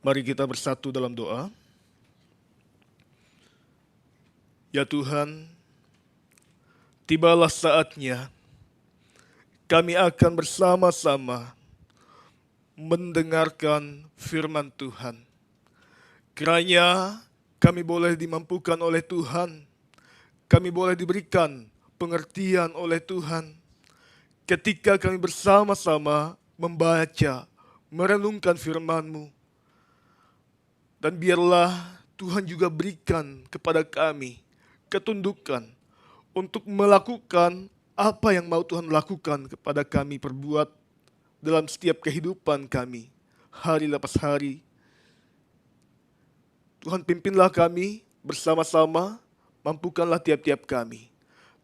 Mari kita bersatu dalam doa. Ya Tuhan, tibalah saatnya kami akan bersama-sama mendengarkan firman Tuhan. Kiranya kami boleh dimampukan oleh Tuhan, kami boleh diberikan pengertian oleh Tuhan ketika kami bersama-sama membaca, merenungkan firman-Mu. Dan biarlah Tuhan juga berikan kepada kami ketundukan untuk melakukan apa yang mau Tuhan lakukan kepada kami perbuat dalam setiap kehidupan kami, hari lepas hari. Tuhan pimpinlah kami bersama-sama, mampukanlah tiap-tiap kami.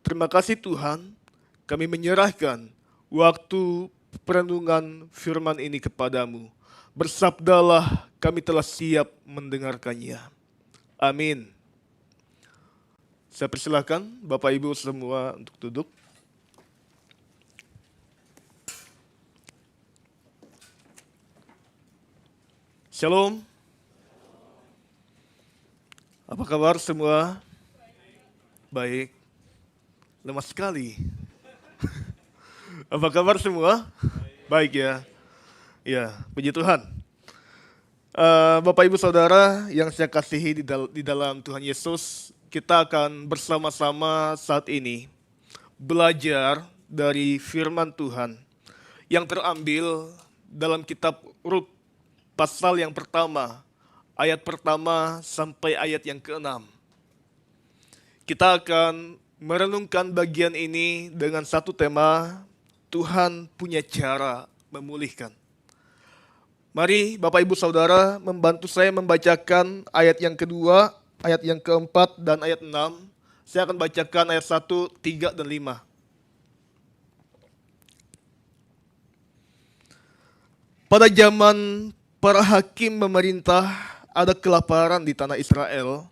Terima kasih Tuhan, kami menyerahkan waktu perenungan firman ini kepadamu. Bersabdalah, kami telah siap mendengarkannya. Amin. Saya persilahkan Bapak Ibu semua untuk duduk. Shalom. Apa kabar semua? Baik. Lemas sekali. Apa kabar semua? Baik ya. Ya, puji Tuhan. Bapak Ibu Saudara yang saya kasihi di dalam Tuhan Yesus, kita akan bersama-sama saat ini belajar dari firman Tuhan yang terambil dalam kitab Rut pasal yang pertama, ayat pertama sampai ayat yang ke-6. Kita akan merenungkan bagian ini dengan satu tema, Tuhan punya cara memulihkan. Mari Bapak Ibu Saudara membantu saya membacakan ayat yang kedua, ayat yang keempat, dan ayat 6. Saya akan bacakan ayat 1, 3, dan 5. Pada zaman para hakim memerintah, ada kelaparan di tanah Israel.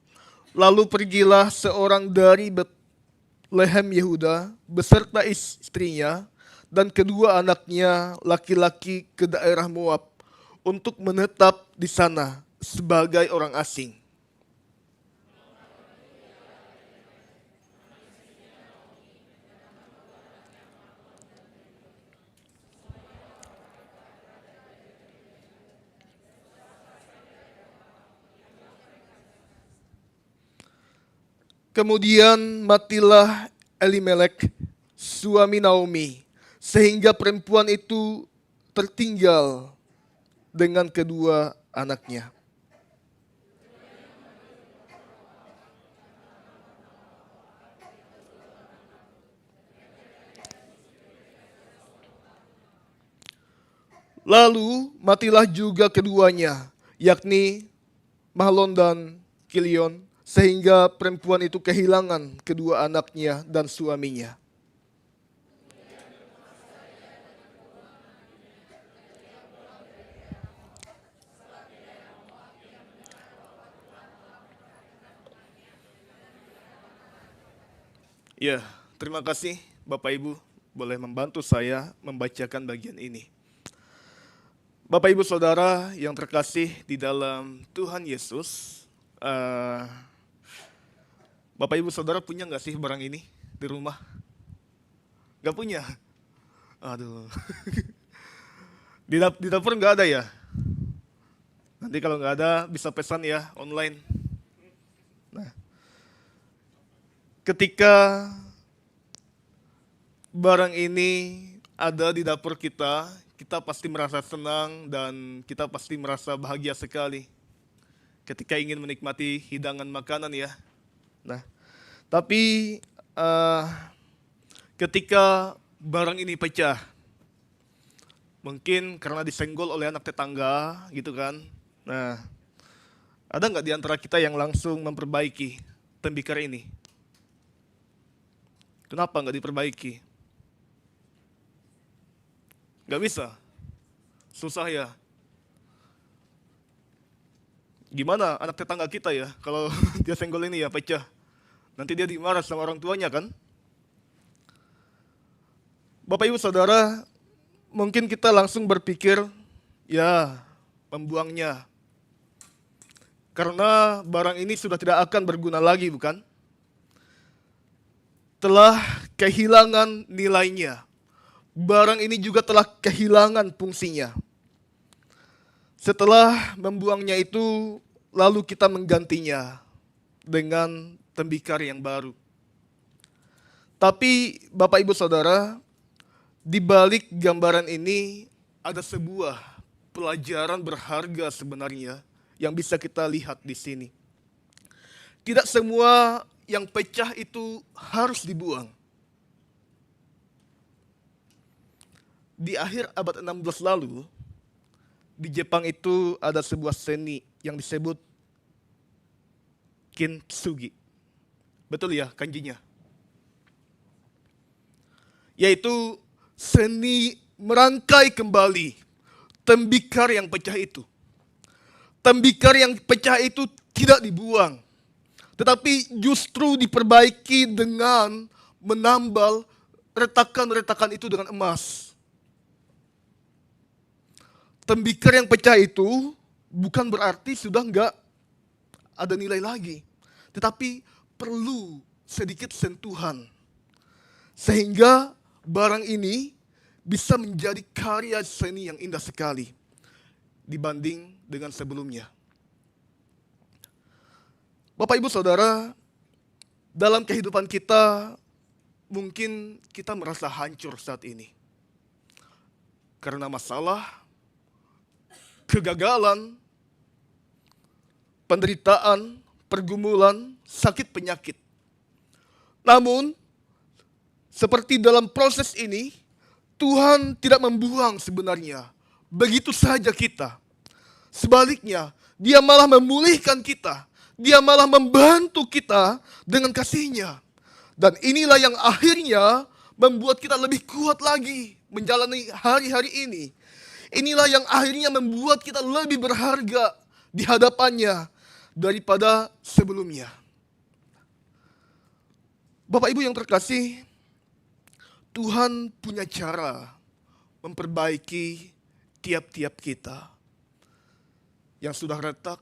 Lalu pergilah seorang dari Betlehem Yehuda beserta istrinya dan kedua anaknya laki-laki ke daerah Moab untuk menetap di sana sebagai orang asing. Kemudian matilah Elimelek, suami Naomi, sehingga perempuan itu tertinggal dengan kedua anaknya. Lalu matilah juga keduanya, yakni Mahlon dan Kilion, sehingga perempuan itu kehilangan kedua anaknya dan suaminya. Ya, terima kasih Bapak Ibu boleh membantu saya membacakan bagian ini. Bapak Ibu Saudara yang terkasih di dalam Tuhan Yesus, Bapak Ibu Saudara punya nggak sih barang ini di rumah? Nggak punya? Aduh. Di dapur nggak ada ya? Nanti kalau nggak ada bisa pesan ya online. Nah, ketika barang ini ada di dapur kita, kita pasti merasa senang dan kita pasti merasa bahagia sekali ketika ingin menikmati hidangan makanan ya. Nah, tapi ketika barang ini pecah, mungkin karena disenggol oleh anak tetangga gitu kan. Nah, ada nggak di antara kita yang langsung memperbaiki tembikar ini? Kenapa nggak diperbaiki? Nggak bisa. Susah ya. Gimana anak tetangga kita ya, kalau dia senggol ini ya pecah. Nanti dia dimarah sama orang tuanya kan? Bapak Ibu Saudara, mungkin kita langsung berpikir, ya membuangnya. Karena barang ini sudah tidak akan berguna lagi, bukan? Telah kehilangan nilainya. Barang ini juga telah kehilangan fungsinya. Setelah membuangnya itu, lalu kita menggantinya dengan tembikar yang baru. Tapi Bapak Ibu Saudara, di balik gambaran ini ada sebuah pelajaran berharga sebenarnya yang bisa kita lihat di sini. Tidak semua yang pecah itu harus dibuang. Di akhir abad 16 lalu, di Jepang itu ada sebuah seni yang disebut kintsugi. Betul ya kanjinya? Yaitu seni merangkai kembali tembikar yang pecah itu. Tembikar yang pecah itu tidak dibuang, tetapi justru diperbaiki dengan menambal retakan-retakan itu dengan emas. Tembikar yang pecah itu bukan berarti sudah enggak ada nilai lagi, tetapi perlu sedikit sentuhan. Sehingga barang ini bisa menjadi karya seni yang indah sekali dibanding dengan sebelumnya. Bapak Ibu Saudara, dalam kehidupan kita mungkin kita merasa hancur saat ini. Karena masalah, kegagalan, penderitaan, pergumulan, sakit penyakit. Namun, seperti dalam proses ini, Tuhan tidak membuang sebenarnya begitu saja kita. Sebaliknya, Dia malah memulihkan kita. Dia malah membantu kita dengan kasih-Nya. Dan inilah yang akhirnya membuat kita lebih kuat lagi menjalani hari-hari ini. Inilah yang akhirnya membuat kita lebih berharga di hadapannya daripada sebelumnya. Bapak Ibu yang terkasih, Tuhan punya cara memperbaiki tiap-tiap kita yang sudah retak,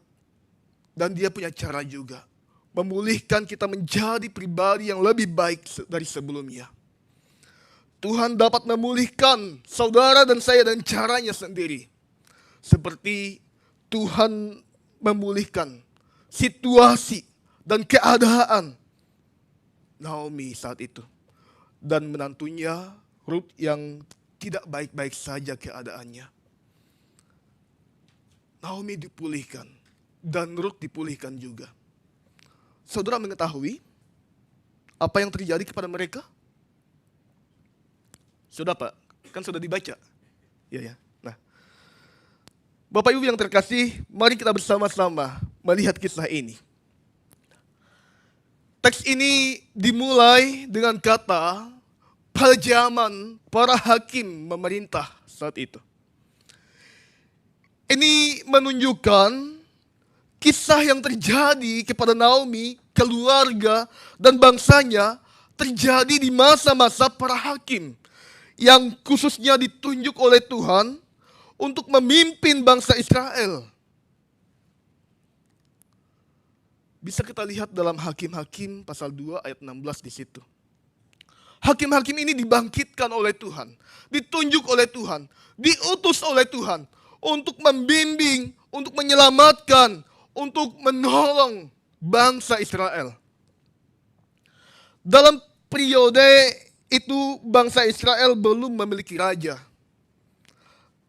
dan Dia punya cara juga memulihkan kita menjadi pribadi yang lebih baik dari sebelumnya. Tuhan dapat memulihkan saudara dan saya dengan caranya sendiri. Seperti Tuhan memulihkan situasi dan keadaan Naomi saat itu. Dan menantunya Ruth yang tidak baik-baik saja keadaannya. Naomi dipulihkan dan Ruth dipulihkan juga. Saudara mengetahui apa yang terjadi kepada mereka? Sudah Pak, kan sudah dibaca. Ya. Nah, Bapak Ibu yang terkasih, mari kita bersama-sama melihat kisah ini. Teks ini dimulai dengan kata pada zaman para hakim memerintah saat itu. Ini menunjukkan kisah yang terjadi kepada Naomi, keluarga, dan bangsanya terjadi di masa-masa para hakim yang khususnya ditunjuk oleh Tuhan untuk memimpin bangsa Israel. Bisa kita lihat dalam Hakim-Hakim pasal 2 ayat 16 di situ. Hakim-hakim ini dibangkitkan oleh Tuhan, ditunjuk oleh Tuhan, diutus oleh Tuhan untuk membimbing, untuk menyelamatkan, untuk menolong bangsa Israel. Dalam periode itu bangsa Israel belum memiliki raja.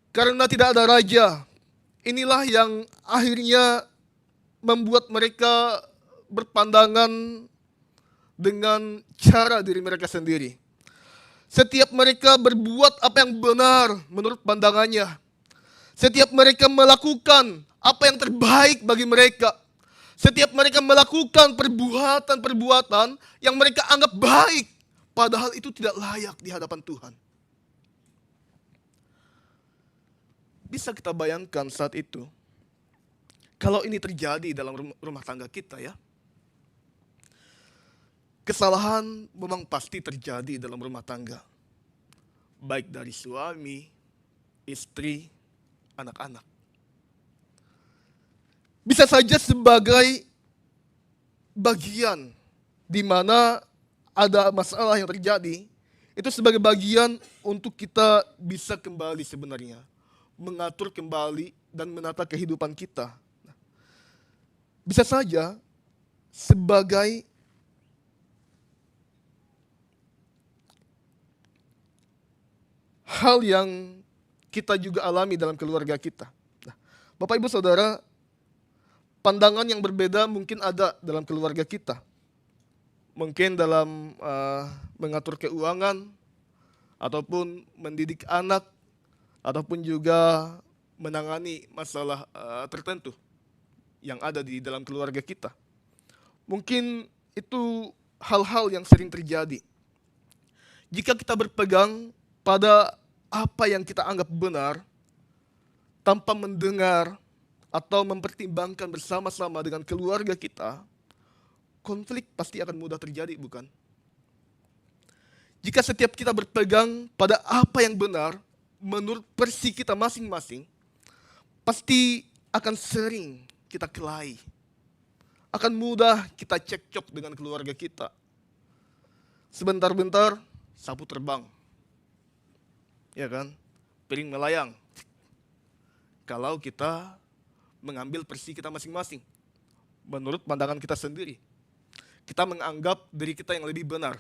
Karena tidak ada raja, inilah yang akhirnya membuat mereka berpandangan dengan cara diri mereka sendiri. Setiap mereka berbuat apa yang benar menurut pandangannya. Setiap mereka melakukan apa yang terbaik bagi mereka. Setiap mereka melakukan perbuatan-perbuatan yang mereka anggap baik, padahal itu tidak layak di hadapan Tuhan. Bisa kita bayangkan saat itu, kalau ini terjadi dalam rumah tangga kita ya. Kesalahan memang pasti terjadi dalam rumah tangga. Baik dari suami, istri, anak-anak. Bisa saja sebagai bagian di mana ada masalah yang terjadi, itu sebagai bagian untuk kita bisa kembali sebenarnya, mengatur kembali dan menata kehidupan kita. Bisa saja sebagai hal yang kita juga alami dalam keluarga kita. Nah, Bapak Ibu Saudara, pandangan yang berbeda mungkin ada dalam keluarga kita. Mungkin dalam mengatur keuangan, ataupun mendidik anak, ataupun juga menangani masalah tertentu yang ada di dalam keluarga kita. Mungkin itu hal-hal yang sering terjadi. Jika kita berpegang pada apa yang kita anggap benar, tanpa mendengar atau mempertimbangkan bersama-sama dengan keluarga kita, konflik pasti akan mudah terjadi, bukan? Jika setiap kita berpegang pada apa yang benar menurut versi kita masing-masing, pasti akan sering kita kelahi. Akan mudah kita cekcok dengan keluarga kita. Sebentar-bentar sapu terbang. Ya kan? Piring melayang. Kalau kita mengambil versi kita masing-masing. Menurut pandangan kita sendiri. Kita menganggap diri kita yang lebih benar.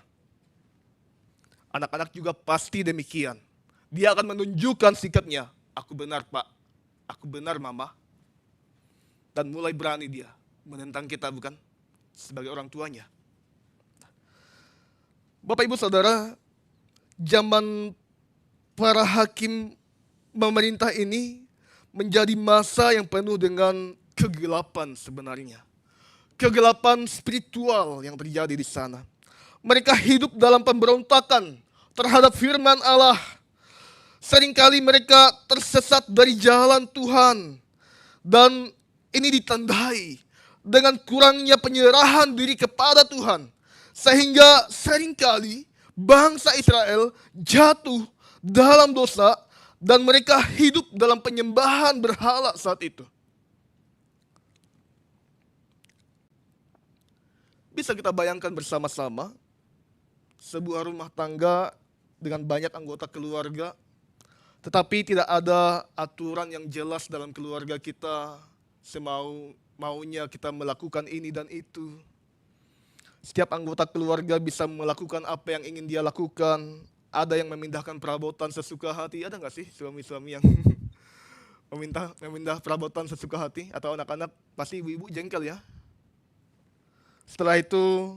Anak-anak juga pasti demikian. Dia akan menunjukkan sikapnya. Aku benar, Pak. Aku benar, Mama. Dan mulai berani dia menentang kita, bukan? Sebagai orang tuanya. Bapak Ibu Saudara, zaman para hakim pemerintah ini menjadi masa yang penuh dengan kegelapan sebenarnya. Kegelapan spiritual yang terjadi di sana. Mereka hidup dalam pemberontakan terhadap firman Allah. Seringkali mereka tersesat dari jalan Tuhan. Dan ini ditandai dengan kurangnya penyerahan diri kepada Tuhan. Sehingga seringkali bangsa Israel jatuh dalam dosa dan mereka hidup dalam penyembahan berhala saat itu. Bisa kita bayangkan bersama-sama sebuah rumah tangga dengan banyak anggota keluarga, tetapi tidak ada aturan yang jelas dalam keluarga kita, semau-maunya kita melakukan ini dan itu. Setiap anggota keluarga bisa melakukan apa yang ingin dia lakukan. Ada yang memindahkan perabotan sesuka hati. Ada nggak sih suami-suami yang memindah perabotan sesuka hati? Atau anak-anak pasti ibu-ibu jengkel ya. Setelah itu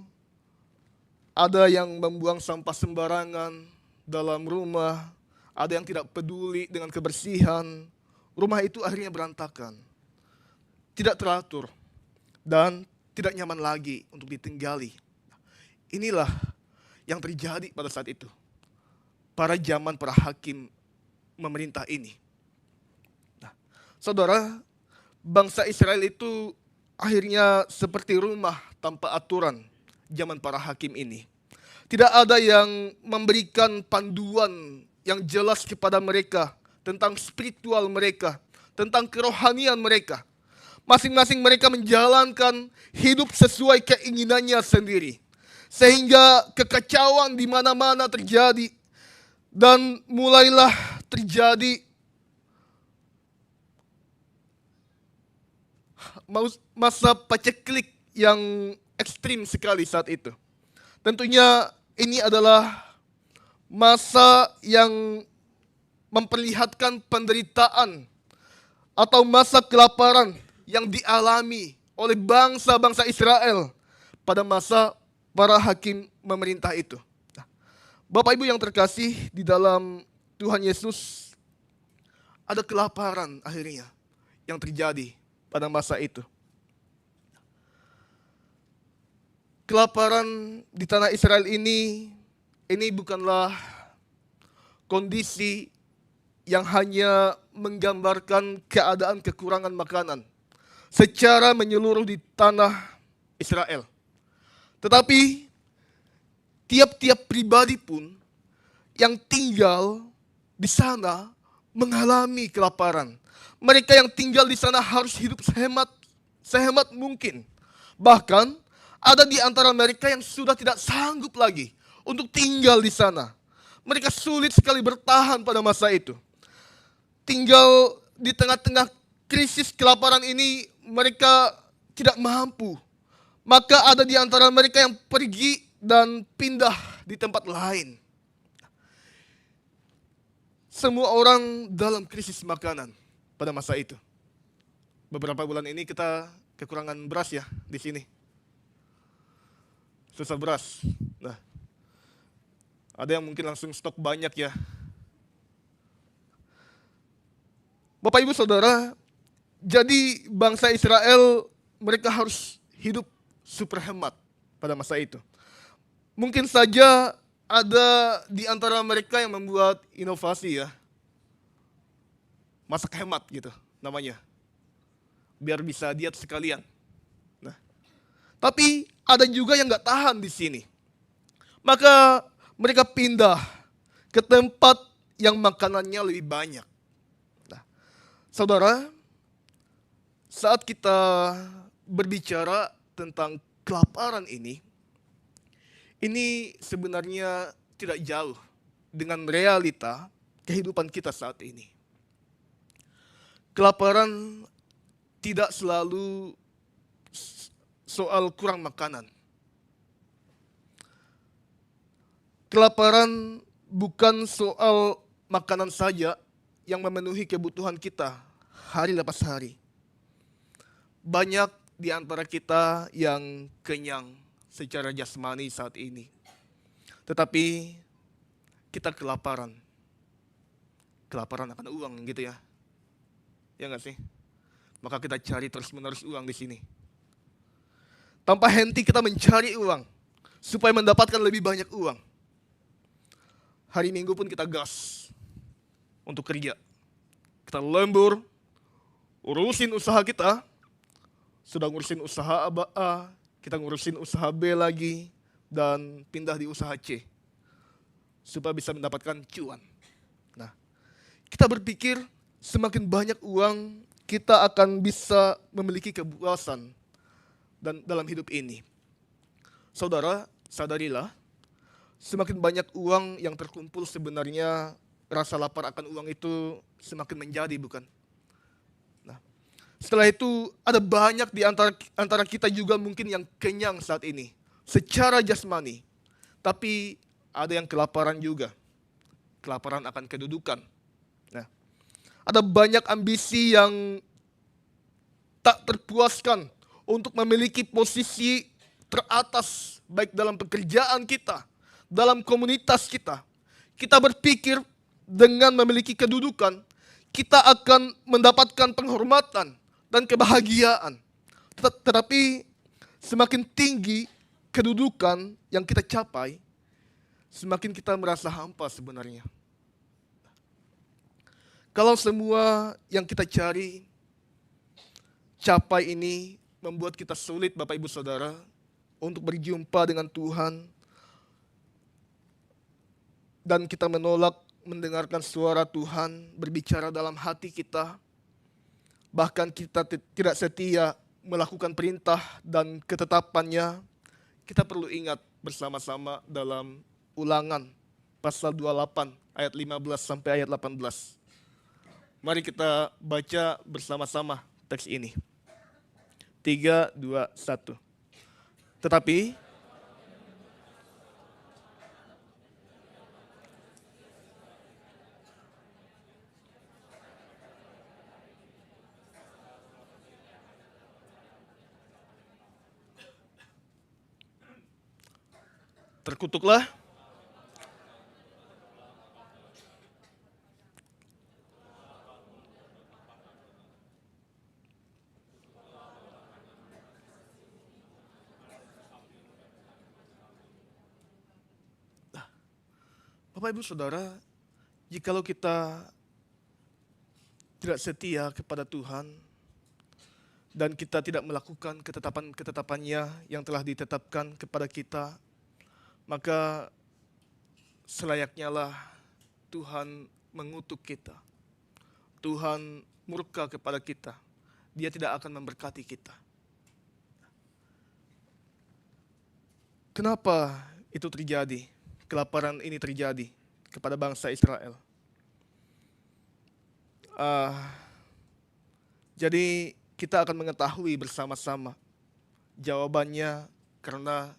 ada yang membuang sampah sembarangan dalam rumah. Ada yang tidak peduli dengan kebersihan. Rumah itu akhirnya berantakan. Tidak teratur. Dan tidak nyaman lagi untuk ditinggali. Inilah yang terjadi pada saat itu. Pada zaman para hakim memerintah ini. Nah, saudara, bangsa Israel itu akhirnya seperti rumah tanpa aturan zaman para hakim ini. Tidak ada yang memberikan panduan yang jelas kepada mereka tentang spiritual mereka, tentang kerohanian mereka. Masing-masing mereka menjalankan hidup sesuai keinginannya sendiri. Sehingga kekacauan di mana-mana terjadi. Dan mulailah terjadi masa paceklik yang ekstrim sekali saat itu. Tentunya ini adalah masa yang memperlihatkan penderitaan atau masa kelaparan yang dialami oleh bangsa-bangsa Israel pada masa para hakim memerintah itu. Nah, Bapak Ibu yang terkasih di dalam Tuhan Yesus, ada kelaparan akhirnya yang terjadi pada masa itu. Kelaparan di tanah Israel ini bukanlah kondisi yang hanya menggambarkan keadaan kekurangan makanan secara menyeluruh di tanah Israel. Tetapi tiap-tiap pribadi pun yang tinggal di sana mengalami kelaparan. Mereka yang tinggal di sana harus hidup hemat. sehemat mungkin. Bahkan ada di antara mereka yang sudah tidak sanggup lagi untuk tinggal di sana. Mereka sulit sekali bertahan pada masa itu. Tinggal di tengah-tengah krisis kelaparan ini, mereka tidak mampu. Maka ada di antara mereka yang pergi dan pindah di tempat lain. Semua orang dalam krisis makanan pada masa itu. Beberapa bulan ini kita kekurangan beras ya di sini. Susah beras. Nah, ada yang mungkin langsung stok banyak ya. Bapak Ibu Saudara, jadi bangsa Israel mereka harus hidup super hemat pada masa itu. Mungkin saja ada di antara mereka yang membuat inovasi ya. Masak hemat gitu namanya. Biar bisa diet sekalian. Nah, tapi ada juga yang nggak tahan di sini. Maka mereka pindah ke tempat yang makanannya lebih banyak. Nah, saudara, saat kita berbicara tentang kelaparan ini sebenarnya tidak jauh dengan realita kehidupan kita saat ini. Kelaparan tidak selalu soal kurang makanan. Kelaparan bukan soal makanan saja yang memenuhi kebutuhan kita hari lepas hari. Banyak di antara kita yang kenyang secara jasmani saat ini. Tetapi kita kelaparan. Kelaparan akan uang gitu ya. Ya nggak sih? Maka kita cari terus-menerus uang di sini. Tanpa henti kita mencari uang supaya mendapatkan lebih banyak uang. Hari Minggu pun kita gas untuk kerja. Kita lembur, urusin usaha kita. Sudah ngurusin usaha A, kita ngurusin usaha B lagi, dan pindah di usaha C. Supaya bisa mendapatkan cuan. Nah, kita berpikir semakin banyak uang, kita akan bisa memiliki kepuasan dan dalam hidup ini. Saudara, sadarilah, semakin banyak uang yang terkumpul sebenarnya rasa lapar akan uang itu semakin menjadi, bukan? Nah, setelah itu ada banyak di antara kita juga mungkin yang kenyang saat ini, secara jasmani. Tapi ada yang kelaparan juga, kelaparan akan kedudukan. Nah, ada banyak ambisi yang tak terpuaskan untuk memiliki posisi teratas baik dalam pekerjaan kita, dalam komunitas kita. Kita berpikir dengan memiliki kedudukan, kita akan mendapatkan penghormatan dan kebahagiaan. Tetapi semakin tinggi kedudukan yang kita capai, semakin kita merasa hampa sebenarnya. Kalau semua yang kita capai ini membuat kita sulit, Bapak Ibu Saudara, untuk berjumpa dengan Tuhan, dan kita menolak mendengarkan suara Tuhan berbicara dalam hati kita, bahkan kita tidak setia melakukan perintah dan ketetapannya, kita perlu ingat bersama-sama dalam Ulangan pasal 28 ayat 15 sampai ayat 18. Mari kita baca bersama-sama teks ini. 3, 2, 1. Tetapi terkutuklah Bapak Ibu Saudara, jikalau kita tidak setia kepada Tuhan dan kita tidak melakukan ketetapan-ketetapannya yang telah ditetapkan kepada kita, maka selayaknya lah Tuhan mengutuk kita. Tuhan murka kepada kita. Dia tidak akan memberkati kita. Kenapa itu terjadi? Kelaparan ini terjadi kepada bangsa Israel. Ah, jadi kita akan mengetahui bersama-sama jawabannya karena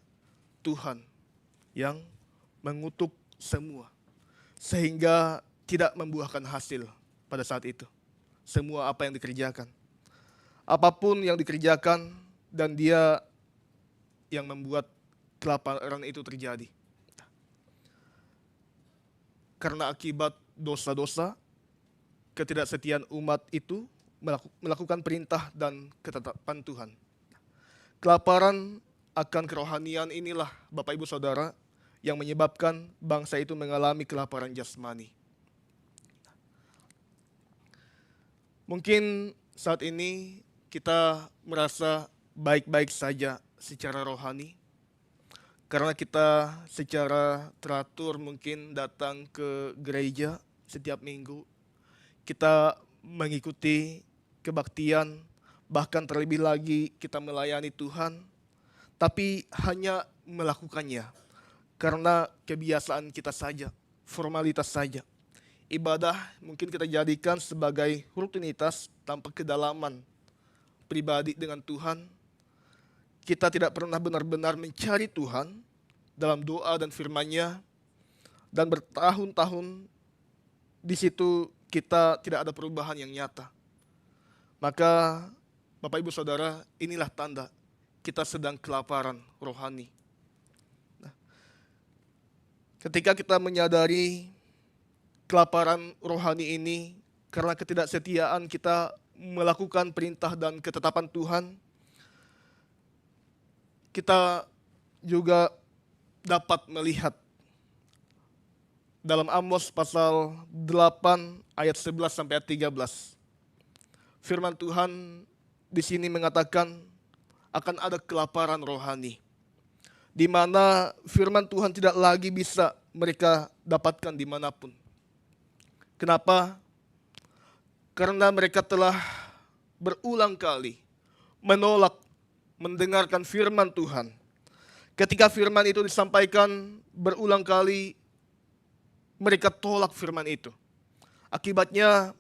Tuhan yang mengutuk semua sehingga tidak membuahkan hasil pada saat itu. Semua apa yang dikerjakan. Apapun yang dikerjakan dan dia yang membuat kelaparan itu terjadi. Karena akibat dosa-dosa, ketidaksetiaan umat itu melakukan perintah dan ketetapan Tuhan. Kelaparan akan kerohanian inilah Bapak Ibu Saudara yang menyebabkan bangsa itu mengalami kelaparan jasmani. Mungkin saat ini kita merasa baik-baik saja secara rohani, karena kita secara teratur mungkin datang ke gereja setiap minggu. Kita mengikuti kebaktian, bahkan terlebih lagi kita melayani Tuhan, tapi hanya melakukannya karena kebiasaan kita saja, formalitas saja. Ibadah mungkin kita jadikan sebagai rutinitas tanpa kedalaman pribadi dengan Tuhan. Kita tidak pernah benar-benar mencari Tuhan dalam doa dan firman-Nya, dan bertahun-tahun di situ kita tidak ada perubahan yang nyata. Maka Bapak Ibu Saudara, inilah tanda kita sedang kelaparan rohani. Ketika kita menyadari kelaparan rohani ini karena ketidaksetiaan kita melakukan perintah dan ketetapan Tuhan, kita juga dapat melihat dalam Amos pasal 8 ayat 11 sampai ayat 13. Firman Tuhan di sini mengatakan akan ada kelaparan rohani, di mana firman Tuhan tidak lagi bisa mereka dapatkan dimanapun. Kenapa? Karena mereka telah berulang kali menolak mendengarkan firman Tuhan. Ketika firman itu disampaikan berulang kali, mereka tolak firman itu. Akibatnya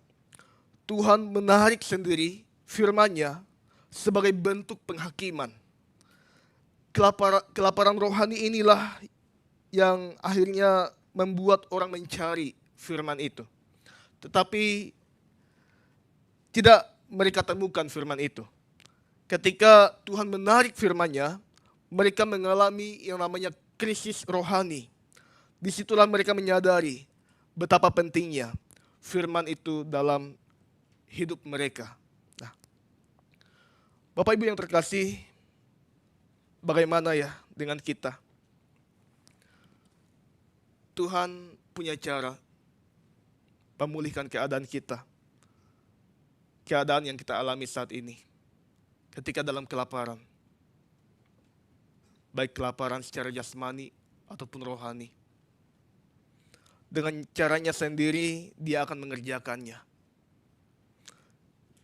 Tuhan menarik sendiri firman-Nya sebagai bentuk penghakiman. Kelaparan rohani inilah yang akhirnya membuat orang mencari firman itu. Tetapi tidak mereka temukan firman itu. Ketika Tuhan menarik firman-Nya, mereka mengalami yang namanya krisis rohani. Disitulah mereka menyadari betapa pentingnya firman itu dalam hidup mereka. Nah, Bapak Ibu yang terkasih, bagaimana ya dengan kita? Tuhan punya cara memulihkan keadaan kita. Keadaan yang kita alami saat ini. Ketika dalam kelaparan. Baik kelaparan secara jasmani ataupun rohani. Dengan caranya sendiri dia akan mengerjakannya.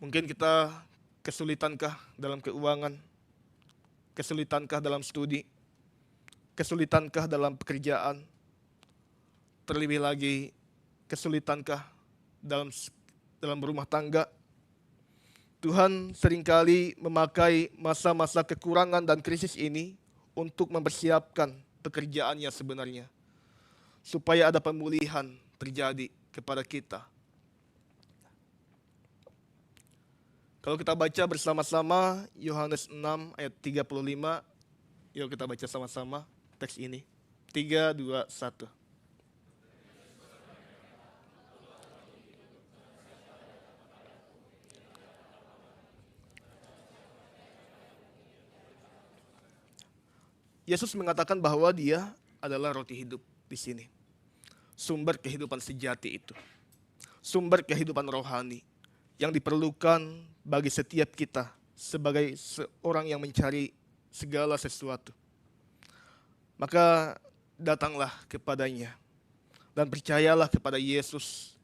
Mungkin kita kesulitankah dalam keuangan? Kesulitankah dalam studi? Kesulitankah dalam pekerjaan? Terlebih lagi, kesulitankah dalam rumah tangga? Tuhan seringkali memakai masa-masa kekurangan dan krisis ini untuk mempersiapkan pekerjaannya sebenarnya. Supaya ada pemulihan terjadi kepada kita. Kalau kita baca bersama-sama Yohanes 6 ayat 35, yuk kita baca sama-sama teks ini. 3, 2, 1. Yesus mengatakan bahwa dia adalah roti hidup di sini. Sumber kehidupan sejati itu. Sumber kehidupan rohani yang diperlukan bagi setiap kita sebagai seorang yang mencari segala sesuatu. Maka datanglah kepadanya dan percayalah kepada Yesus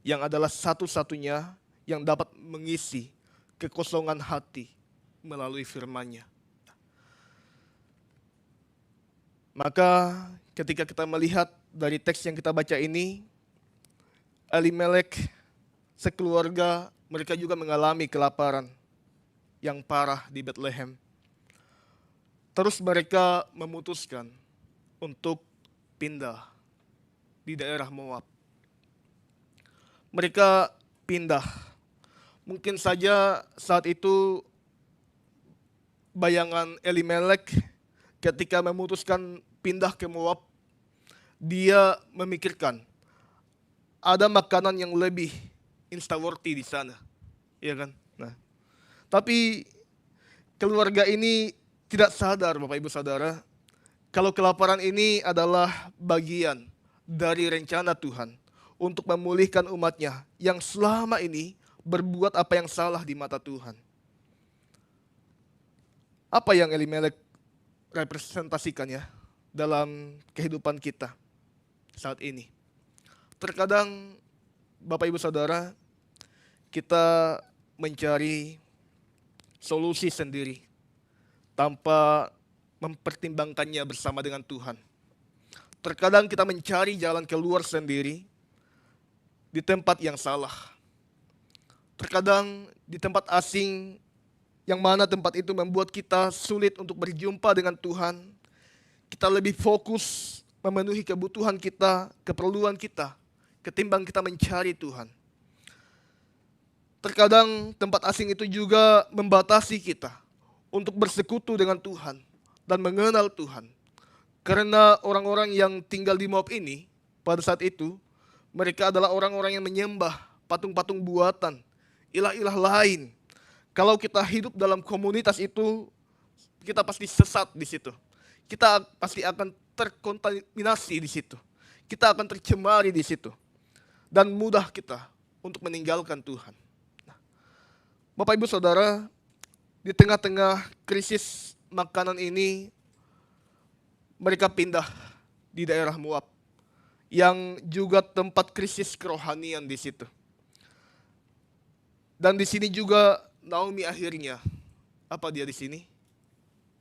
yang adalah satu-satunya yang dapat mengisi kekosongan hati melalui firman-Nya. Maka ketika kita melihat dari teks yang kita baca ini, Elimelek sekeluarga mereka juga mengalami kelaparan yang parah di Bethlehem. Terus mereka memutuskan untuk pindah di daerah Moab. Mereka pindah. Mungkin saja saat itu bayangan Elimelek ketika memutuskan pindah ke Moab, dia memikirkan ada makanan yang lebih instaworthy di sana, ya kan? Nah, tapi keluarga ini tidak sadar, Bapak Ibu Saudara, kalau kelaparan ini adalah bagian dari rencana Tuhan untuk memulihkan umatnya yang selama ini berbuat apa yang salah di mata Tuhan. Apa yang Elimelek representasikan ya dalam kehidupan kita saat ini? Terkadang Bapak Ibu Saudara, kita mencari solusi sendiri tanpa mempertimbangkannya bersama dengan Tuhan. Terkadang kita mencari jalan keluar sendiri di tempat yang salah. Terkadang di tempat asing yang mana tempat itu membuat kita sulit untuk berjumpa dengan Tuhan. Kita lebih fokus memenuhi kebutuhan kita, keperluan kita, ketimbang kita mencari Tuhan. Terkadang tempat asing itu juga membatasi kita untuk bersekutu dengan Tuhan dan mengenal Tuhan. Karena orang-orang yang tinggal di Moab ini pada saat itu, mereka adalah orang-orang yang menyembah patung-patung buatan, ilah-ilah lain. Kalau kita hidup dalam komunitas itu, kita pasti sesat di situ. Kita pasti akan terkontaminasi di situ. Kita akan tercemari di situ. Dan mudah kita untuk meninggalkan Tuhan. Bapak Ibu Saudara, di tengah-tengah krisis makanan ini, mereka pindah di daerah Moab, yang juga tempat krisis kerohanian di situ. Dan di sini juga Naomi akhirnya, apa dia di sini?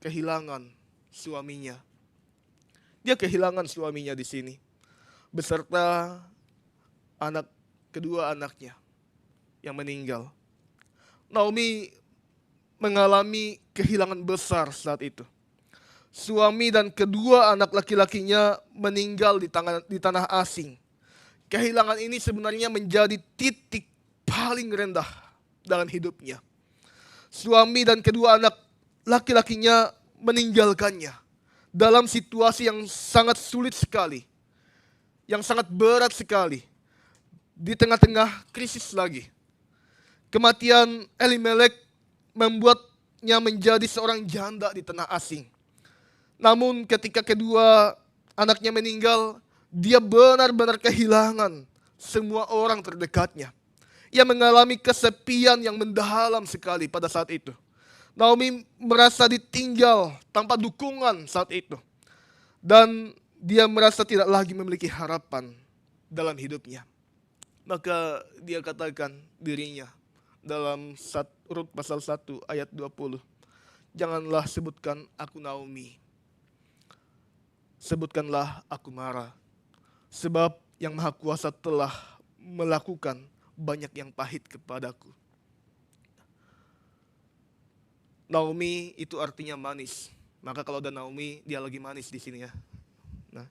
Kehilangan suaminya. Dia kehilangan suaminya di sini, beserta kedua anaknya yang meninggal. Naomi mengalami kehilangan besar saat itu. Suami dan kedua anak laki-lakinya meninggal di tanah asing. Kehilangan ini sebenarnya menjadi titik paling rendah dalam hidupnya. Suami dan kedua anak laki-lakinya meninggalkannya dalam situasi yang sangat sulit sekali, yang sangat berat sekali, di tengah-tengah krisis lagi. Kematian Elimelek membuatnya menjadi seorang janda di tanah asing. Namun ketika kedua anaknya meninggal, dia benar-benar kehilangan semua orang terdekatnya. Ia mengalami kesepian yang mendalam sekali pada saat itu. Naomi merasa ditinggal tanpa dukungan saat itu. Dan dia merasa tidak lagi memiliki harapan dalam hidupnya. Maka dia katakan dirinya dalam Rut pasal 1 ayat 20. Janganlah sebutkan aku Naomi. Sebutkanlah aku Mara. Sebab yang Maha Kuasa telah melakukan banyak yang pahit kepadaku. Naomi itu artinya manis. Maka kalau ada Naomi, dia lagi manis di sini ya. Nah,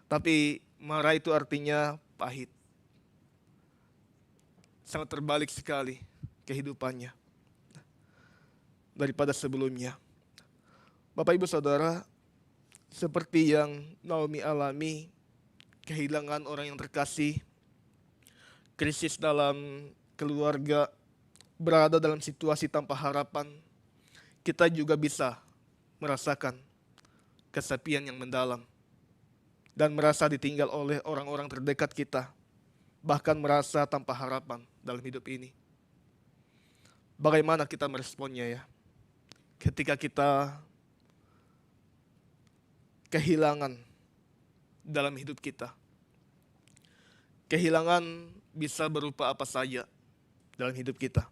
tapi Mara itu artinya pahit. Sangat terbalik sekali kehidupannya daripada sebelumnya. Bapak Ibu Saudara, seperti yang Naomi alami, kehilangan orang yang terkasih, krisis dalam keluarga, berada dalam situasi tanpa harapan, kita juga bisa merasakan kesepian yang mendalam dan merasa ditinggal oleh orang-orang terdekat kita, bahkan merasa tanpa harapan dalam hidup ini. Bagaimana kita meresponnya ya? Ketika kita kehilangan dalam hidup kita. Kehilangan bisa berupa apa saja dalam hidup kita.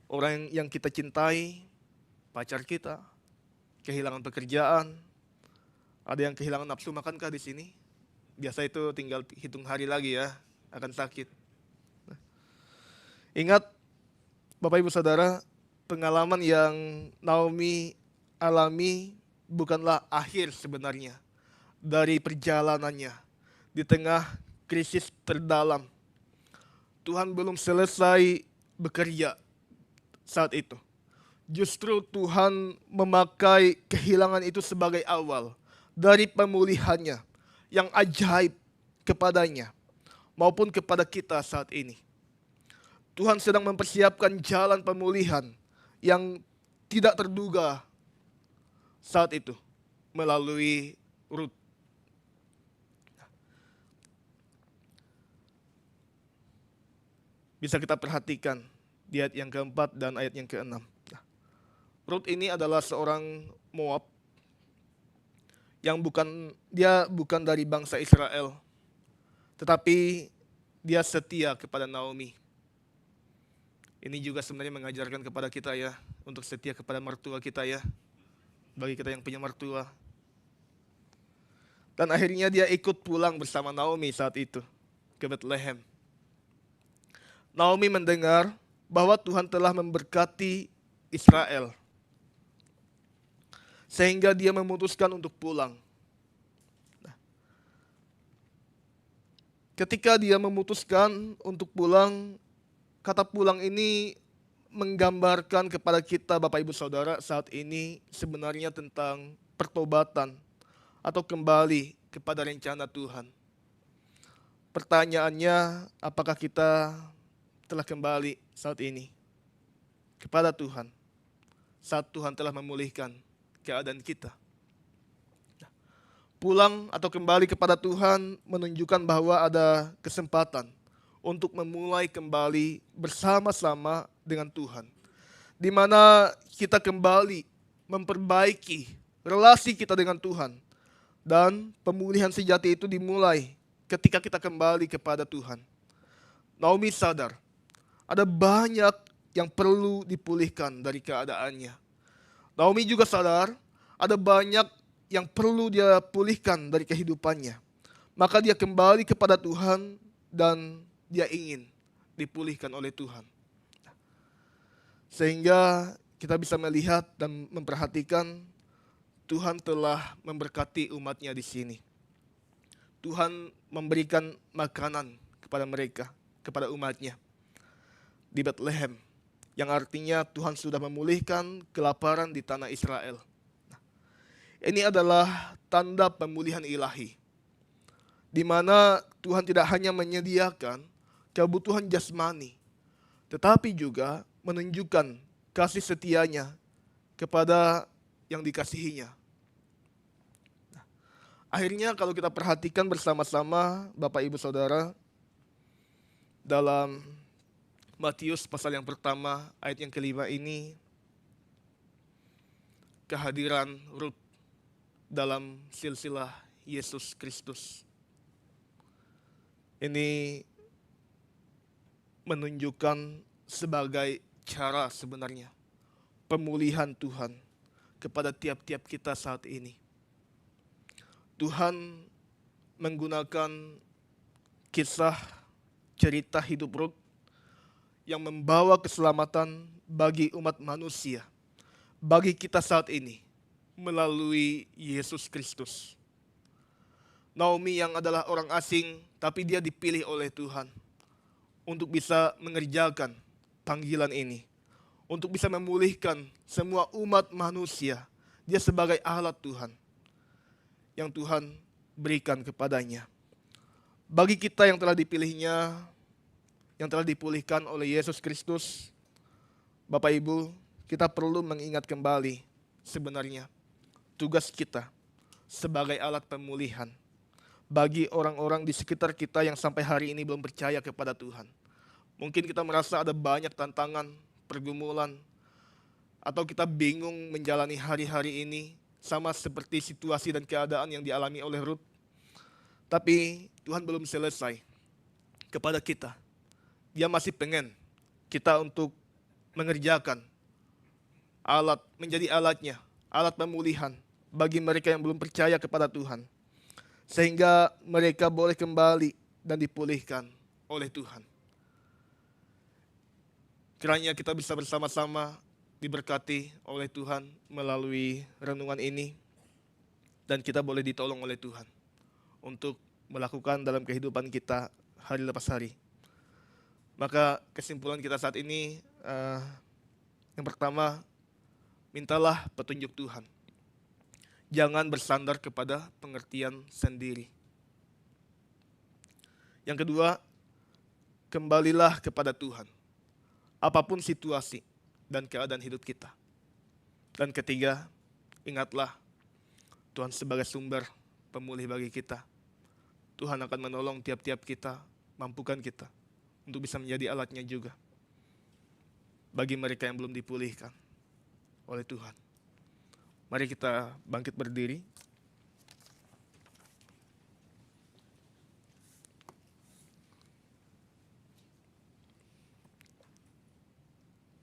Orang yang kita cintai, pacar kita, kehilangan pekerjaan, Ada yang kehilangan nafsu makankah di sini? Biasa itu tinggal hitung hari lagi ya, akan sakit. Ingat Bapak Ibu Saudara, pengalaman yang Naomi alami bukanlah akhir sebenarnya dari perjalanannya. Di tengah krisis terdalam, Tuhan belum selesai bekerja saat itu. Justru Tuhan memakai kehilangan itu sebagai awal dari pemulihannya yang ajaib kepadanya maupun kepada kita saat ini. Tuhan sedang mempersiapkan jalan pemulihan yang tidak terduga saat itu melalui Rut. Bisa kita perhatikan di ayat yang keempat dan ayat yang keenam. Rut ini adalah seorang Moab yang bukan dari bangsa Israel, tetapi dia setia kepada Naomi. Ini juga sebenarnya mengajarkan kepada kita ya, untuk setia kepada mertua kita ya, bagi kita yang punya mertua. Dan akhirnya dia ikut pulang bersama Naomi saat itu ke Bethlehem. Naomi mendengar bahwa Tuhan telah memberkati Israel, sehingga dia memutuskan untuk pulang. Ketika dia memutuskan untuk pulang, kata pulang ini menggambarkan kepada kita Bapak Ibu Saudara saat ini sebenarnya tentang pertobatan atau kembali kepada rencana Tuhan. Pertanyaannya, apakah kita telah kembali saat ini kepada Tuhan saat Tuhan telah memulihkan keadaan kita? Pulang atau kembali kepada Tuhan menunjukkan bahwa ada kesempatan untuk memulai kembali bersama-sama dengan Tuhan, di mana kita kembali memperbaiki relasi kita dengan Tuhan, dan pemulihan sejati itu dimulai ketika kita kembali kepada Tuhan. Naomi sadar ada banyak yang perlu dipulihkan dari keadaannya. Naomi juga sadar ada banyak yang perlu dia pulihkan dari kehidupannya. Maka dia kembali kepada Tuhan dan dia ingin dipulihkan oleh Tuhan. Sehingga kita bisa melihat dan memperhatikan Tuhan telah memberkati umatnya di sini. Tuhan memberikan makanan kepada mereka, kepada umatnya di Bethlehem, yang artinya Tuhan sudah memulihkan kelaparan di tanah Israel. Ini adalah tanda pemulihan ilahi, di mana Tuhan tidak hanya menyediakan kebutuhan jasmani, tetapi juga menunjukkan kasih setianya kepada yang dikasihinya. Akhirnya kalau kita perhatikan bersama-sama Bapak Ibu Saudara, dalam Matius pasal yang pertama ayat yang kelima ini, kehadiran Rut dalam silsilah Yesus Kristus ini menunjukkan sebagai cara sebenarnya pemulihan Tuhan kepada tiap-tiap kita saat ini. Tuhan menggunakan kisah cerita hidup Rut yang membawa keselamatan bagi umat manusia, bagi kita saat ini, melalui Yesus Kristus. Naomi yang adalah orang asing, tapi dia dipilih oleh Tuhan untuk bisa mengerjakan panggilan ini, untuk bisa memulihkan semua umat manusia. Dia sebagai alat Tuhan yang Tuhan berikan kepadanya. Bagi kita yang telah dipilihnya, yang telah dipulihkan oleh Yesus Kristus, Bapak Ibu, kita perlu mengingat kembali sebenarnya tugas kita sebagai alat pemulihan bagi orang-orang di sekitar kita yang sampai hari ini belum percaya kepada Tuhan. Mungkin kita merasa ada banyak tantangan, pergumulan, atau kita bingung menjalani hari-hari ini sama seperti situasi dan keadaan yang dialami oleh Rut. Tapi Tuhan belum selesai kepada kita. Dia masih pengen kita untuk mengerjakan menjadi alatnya, alat pemulihan bagi mereka yang belum percaya kepada Tuhan, sehingga mereka boleh kembali dan dipulihkan oleh Tuhan. Kiranya kita bisa bersama-sama diberkati oleh Tuhan melalui renungan ini, dan kita boleh ditolong oleh Tuhan untuk melakukan dalam kehidupan kita hari lepas hari. Maka kesimpulan kita saat ini, yang pertama, mintalah petunjuk Tuhan. Jangan bersandar kepada pengertian sendiri. Yang kedua, kembalilah kepada Tuhan, apapun situasi dan keadaan hidup kita. Dan ketiga, ingatlah Tuhan sebagai sumber pemulih bagi kita. Tuhan akan menolong tiap-tiap kita, mampukan kita untuk bisa menjadi alatnya juga bagi mereka yang belum dipulihkan oleh Tuhan. Mari kita bangkit berdiri.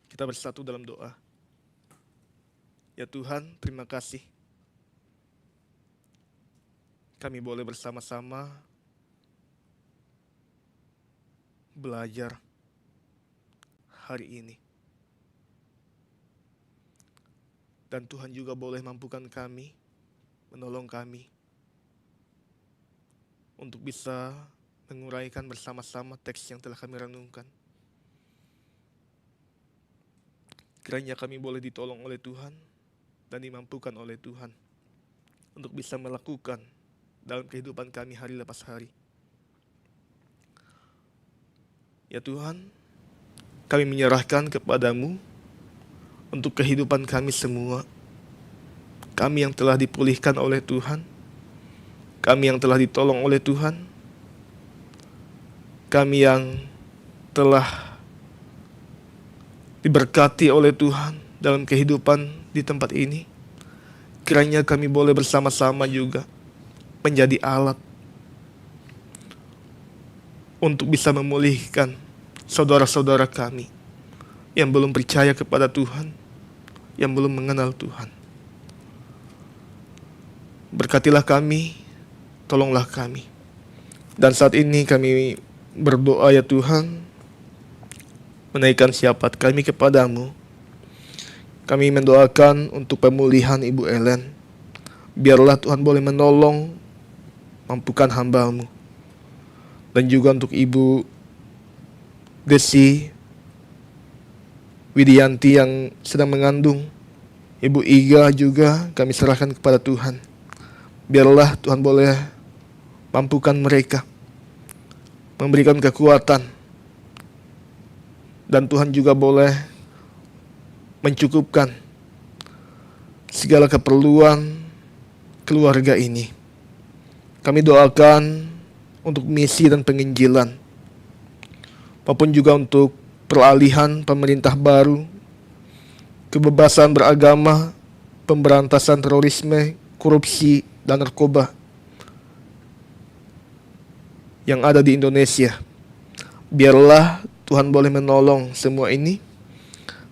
Kita bersatu dalam doa. Ya Tuhan, terima kasih. Kami boleh bersama-sama belajar hari ini. Dan Tuhan juga boleh mampukan kami, menolong kami untuk bisa menguraikan bersama-sama teks yang telah kami renungkan. Kiranya kami boleh ditolong oleh Tuhan dan dimampukan oleh Tuhan untuk bisa melakukan dalam kehidupan kami hari lepas hari. Ya Tuhan, kami menyerahkan kepadamu untuk kehidupan kami semua. Kami yang telah dipulihkan oleh Tuhan, kami yang telah ditolong oleh Tuhan, kami yang telah diberkati oleh Tuhan dalam kehidupan di tempat ini. Kiranya kami boleh bersama-sama juga menjadi alat untuk bisa memulihkan saudara-saudara kami yang belum percaya kepada Tuhan, yang belum mengenal Tuhan. Berkatilah kami, tolonglah kami. Dan saat ini kami berdoa ya Tuhan, menaikkan syafaat kami kepadamu. Kami mendoakan untuk pemulihan Ibu Ellen. Biarlah Tuhan boleh menolong, mampukan hamba-Mu. Dan juga untuk Ibu Desi Widianti yang sedang mengandung, Ibu Iga juga kami serahkan kepada Tuhan. Biarlah Tuhan boleh mampukan mereka, memberikan kekuatan, dan Tuhan juga boleh mencukupkan segala keperluan keluarga ini. Kami doakan untuk misi dan penginjilan, maupun juga untuk peralihan pemerintah baru, kebebasan beragama, pemberantasan terorisme, korupsi, dan narkoba yang ada di Indonesia. Biarlah Tuhan boleh menolong semua ini,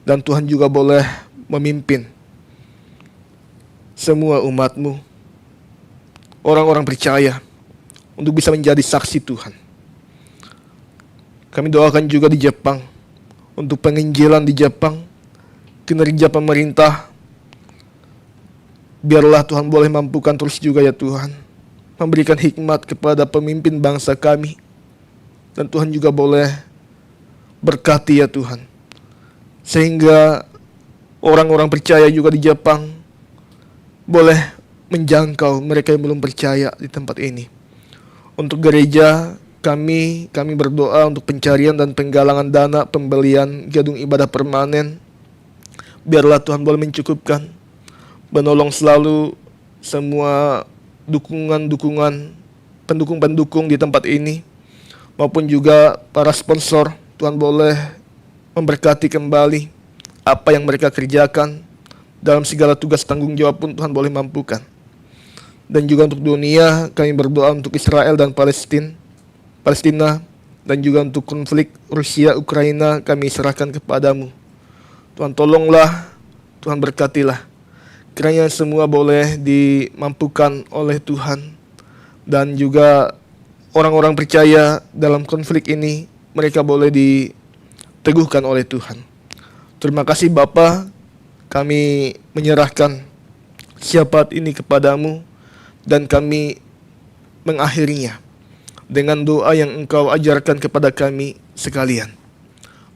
dan Tuhan juga boleh memimpin semua umat-Mu, orang-orang percaya, untuk bisa menjadi saksi Tuhan. Kami doakan juga di Jepang, untuk penginjilan di Jepang, kinerja pemerintah. Biarlah Tuhan boleh mampukan terus juga ya Tuhan, memberikan hikmat kepada pemimpin bangsa kami. Dan Tuhan juga boleh berkati ya Tuhan, sehingga orang-orang percaya juga di Jepang boleh menjangkau mereka yang belum percaya di tempat ini. Untuk gereja kami berdoa untuk pencarian dan penggalangan dana pembelian gedung ibadah permanen. Biarlah Tuhan boleh mencukupkan, menolong selalu semua pendukung-pendukung di tempat ini, maupun juga para sponsor. Tuhan boleh memberkati kembali apa yang mereka kerjakan dalam segala tugas tanggung jawab pun Tuhan boleh mampukan. Dan juga untuk dunia kami berdoa untuk Israel dan Palestina, dan juga untuk konflik Rusia Ukraina kami serahkan kepadamu. Tuhan tolonglah, Tuhan berkatilah. kiranya semua boleh dimampukan oleh Tuhan, dan juga orang-orang percaya dalam konflik ini mereka boleh diteguhkan oleh Tuhan. Terima kasih Bapa, kami menyerahkan syafaat ini kepadamu dan kami mengakhirinya dengan doa yang Engkau ajarkan kepada kami sekalian.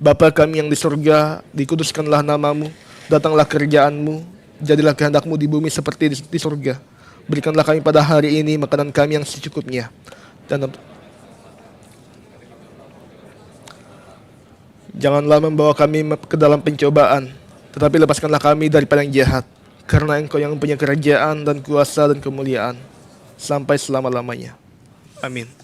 Bapa kami yang di surga, dikuduskanlah namamu, datanglah kerjaanmu, jadilah kehendakmu di bumi seperti di surga. Berikanlah kami pada hari ini makanan kami yang secukupnya. Dan janganlah membawa kami ke dalam pencobaan, tetapi lepaskanlah kami daripada yang jahat. Karena Engkau yang punya kerajaan dan kuasa dan kemuliaan sampai selama-lamanya. Amin.